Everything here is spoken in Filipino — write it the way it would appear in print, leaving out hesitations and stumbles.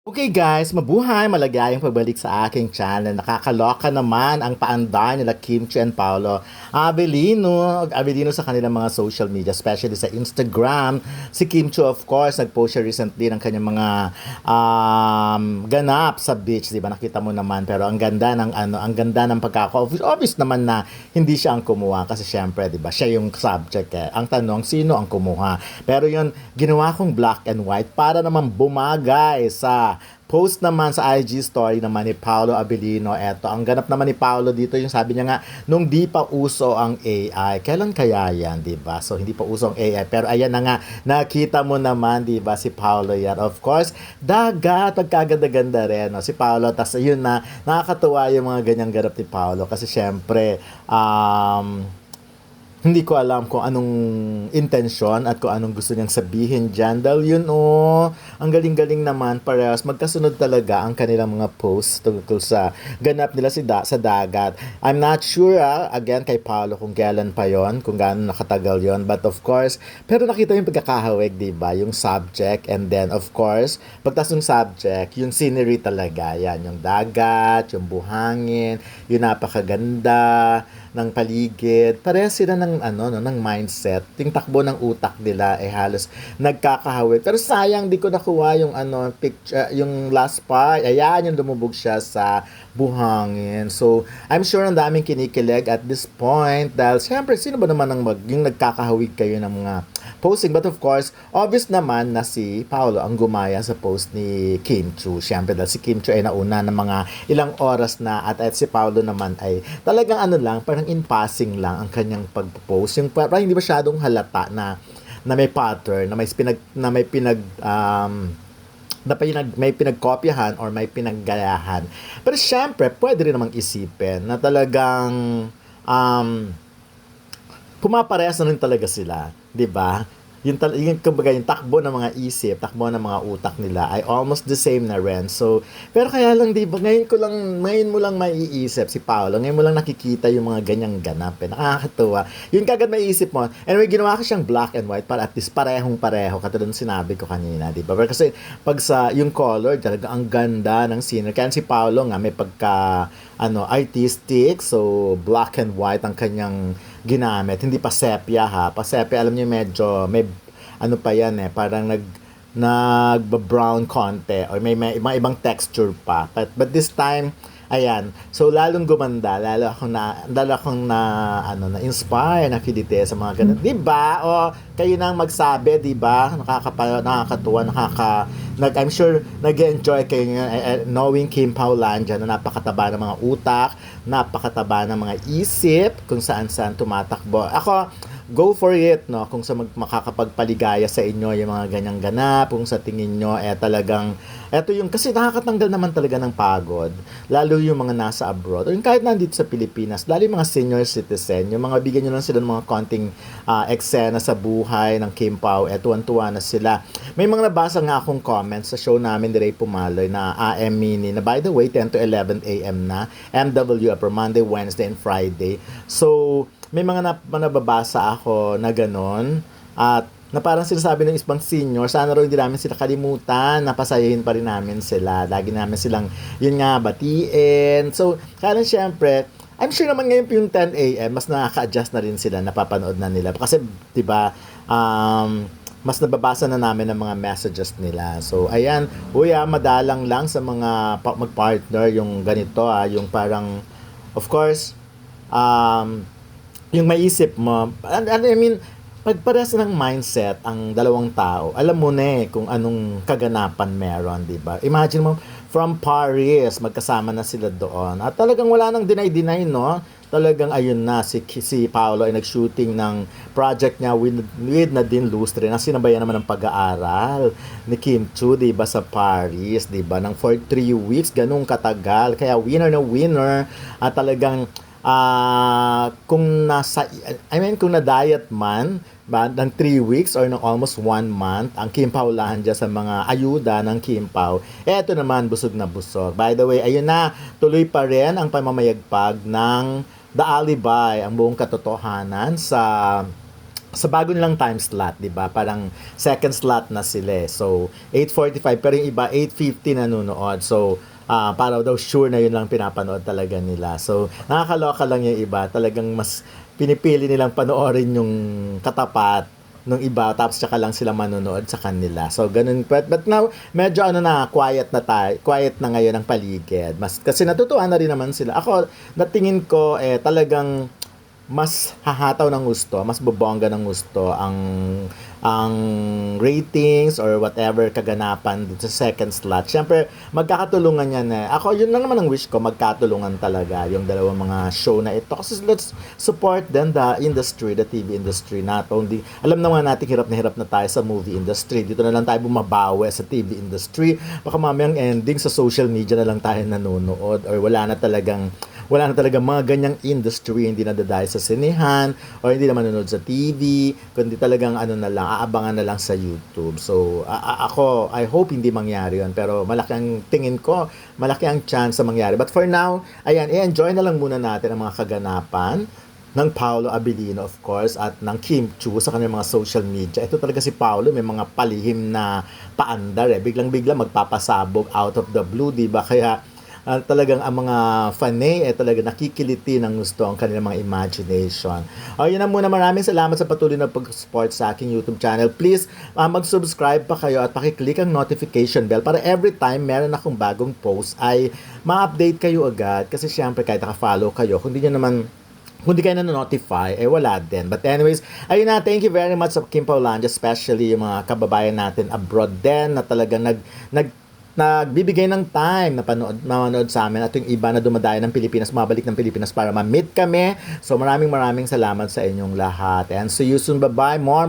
Okay guys, mabuhay, maligayang pagbalik sa aking channel. Nakakaloka naman ang paandar nila Kim Chiu and Paolo Abelino sa kanilang mga social media, especially sa Instagram. Si Kim Chiu, of course, nag-post siya recently ng kanyang mga ganap sa beach, di ba? Nakita mo naman, pero ang ganda ng ang ganda ng obvious naman na hindi siya ang kumuha kasi syempre, di ba? Siya yung subject eh. Ang tanong, sino ang kumuha? Pero yun, ginawa kong black and white para naman bumagay sa post naman sa IG story naman ni Paolo Abelino. Eto, ang ganap naman ni Paolo dito, yung sabi niya nga, nung di pa uso ang AI. Kailan kaya yan, di ba? So, hindi pa uso ang AI. Pero ayan na nga, nakita mo naman, di ba, si Paolo yan. Of course, dagat, pagkaganda-ganda rin. No? Si Paolo, tas yun na, nakakatuwa yung mga ganyang ganap ni Paolo. Kasi syempre, hindi ko alam kung anong intensyon at kung anong gusto niyang sabihin dyan. Dahil yun, ang galing-galing naman, parehas. Magkasunod talaga ang kanilang mga posts tungkol sa ganap nila sa dagat. I'm not sure, again, kay Paolo kung kailan pa yon, kung gaano nakatagal yon. But of course, pero nakita yung pagkakahawig, di ba? Yung subject, and then, of course, pagtas ng subject, yung scenery talaga. Yan, yung dagat, yung buhangin, yung napakaganda ng paligid. Parehas sila ng mindset. Yung takbo ng utak nila ay halos nagkakahawig. Pero sayang di ko nakuha yung picture, yung last part. Ayan, yung lumubog siya sa buhangin. So, I'm sure ang daming kinikilig at this point dahil syempre sino ba naman yung nagkakahawig kayo ng mga posting. But of course, obvious naman na si Paolo ang gumaya sa post ni Kim Chiu. Syempre dahil si Kim Chiu ay nauna ng mga ilang oras na at si Paolo naman ay talagang parang in passing lang ang kanyang pag-post. Yung parang hindi masyadong halata na may pattern, may pinagkopyahan or may pinaggayahan. Pero syempre, pwede rin namang isipin na talagang pumaparehas na rin talaga sila, 'di ba? Yung kumbaga yung takbo ng mga isip, takbo ng mga utak nila ay almost the same na rin. So, pero kaya lang 'di ba, ngayon mo lang maiisip si Paolo, ngayon mo lang nakikita yung mga ganyang ganap. Nakakatuwa. Yun kagad maiisip mo. Anyway, ginawa ko siyang black and white para at least parehong-pareho katulad ng sinabi ko kanina, 'di ba? Pero kasi pag sa yung color, talaga ang ganda ng scene. Kaya si Paolo nga may pagka artistic, so black and white ang kanyang ginamit. Hindi pa sepia ha. Pa sepia, alam niyo medyo may pa yan parang nag-brown konti or may mga ibang texture pa. But this time, ayan. So lalong gumanda, lalo akong na-inspire, nakidite sa mga ganun. 'Di ba? O kayo nang magsabi, 'di ba? Nakakatuwa, I'm sure nag-enjoy kayo knowing Kim Paulandia na napakataba ng mga utak, napakataba ng mga isip, kung saan-saan tumatakbo. Ako, go for it, no? Kung sa makakapagpaligaya sa inyo yung mga ganyang ganap, kung sa tingin nyo, talagang, eto yung, kasi nakakatanggal naman talaga ng pagod, lalo yung mga nasa abroad, o yung kahit nandito sa Pilipinas, lalo yung mga senior citizen, yung mga bigyan nyo lang sila ng mga konting eksena sa buhay ng Kim Pao, tuwan-tuwa na sila. May mga nabasa nga akong comments sa show namin ni Ray Pumaloy na AM Mini, na by the way, 10 to 11 a.m. na, MW for Monday, Wednesday, and Friday. So, may mga nababasa ako na ganon at na parang sinasabi ng ibang senior, sana raw hindi namin sila kalimutan, napasayahin pa rin namin sila. Lagi namin silang, yun nga, batiin. So, kaya syempre, I'm sure naman ngayon yung 10 a.m., mas nakaka-adjust na rin sila, napapanood na nila. Kasi, di ba, mas nababasa na namin ang mga messages nila. So, ayan, madalang lang sa mga mag-partner yung ganito, yung parang, of course, yung maisip mo, I mean, pagpares ng mindset ang dalawang tao, alam mo na kung anong kaganapan meron, di ba? Imagine mo, from Paris, magkasama na sila doon. At talagang wala nang deny-deny, no? Talagang ayun na, si Paolo ay nag-shooting ng project niya with Nadine Lustre na sinabayan naman ng pag-aaral ni Kim Chiu, di ba, sa Paris, di ba? Nang for 3 weeks, ganung katagal. Kaya winner na winner. At talagang kung kung na-diet man ba ng 3 weeks or ng almost 1 month ang Kim Paulandia sa mga ayuda ng Kim Pao, eto naman busog na busog. By the way, ayun na, tuloy pa rin ang pamamayagpag ng The Alibay, ang buong katotohanan sa sa bago nilang time slot, 'di ba? Parang second slot na sila. So 8:45 pero yung iba 8:50 nanonood. So para daw sure na yun lang pinapanood talaga nila. So nakakaloka lang yung iba. Talagang mas pinipili nilang panoorin yung katapat nung iba tapos tsaka lang sila manonood sa kanila. So ganun but now medyo quiet na quiet na ngayon ang paligid. Mas kasi natutuwa na rin naman sila. Ako natingin ko talagang mas hahataw ng gusto, mas bobongga ng gusto ang ratings or whatever kaganapan dito sa second slot. Siyempre, magkakatulungan yan eh. Ako, yun lang naman ang wish ko, magkatulungan talaga yung dalawang mga show na ito. Kasi let's support then the industry, the TV industry. Not only, alam naman natin hirap na tayo sa movie industry. Dito na lang tayo bumabawi sa TV industry. Baka mamayang ending sa social media na lang tayo nanonood or wala na talaga mga ganyang industry, hindi na dadayo sa sinehan o hindi na manonood sa TV, kundi talagang na lang, aabangan na lang sa YouTube. So, ako, I hope hindi mangyari yun, pero malaki ang tingin ko, malaki ang chance sa mangyari. But for now, ayan, i-enjoy na lang muna natin ang mga kaganapan ng Paolo Abilino, of course, at ng Kim Chu sa kanilang mga social media. Ito talaga si Paolo, may mga palihim na paandar eh. Biglang-bigla magpapasabog out of the blue, di ba? Kaya talagang ang mga fanay talaga nakikiliti ng gusto ang kanilang mga imagination. Yun na muna. Maraming salamat sa patuloy na pag-support sa aking YouTube channel. Please, mag-subscribe pa kayo at pakiclick ang notification bell para every time meron akong bagong post ay ma-update kayo agad. Kasi syempre kahit naka-follow kayo, kung di kayo na-notify, wala din. But anyways, ayun na, thank you very much sa Kim Paulandia, especially yung mga kababayan natin abroad din na talagang nagbibigay ng time na manood sa amin at yung iba na dumadayo ng Pilipinas, mabalik ng Pilipinas para ma-meet kami. So maraming salamat sa inyong lahat. And see you soon. Bye-bye. More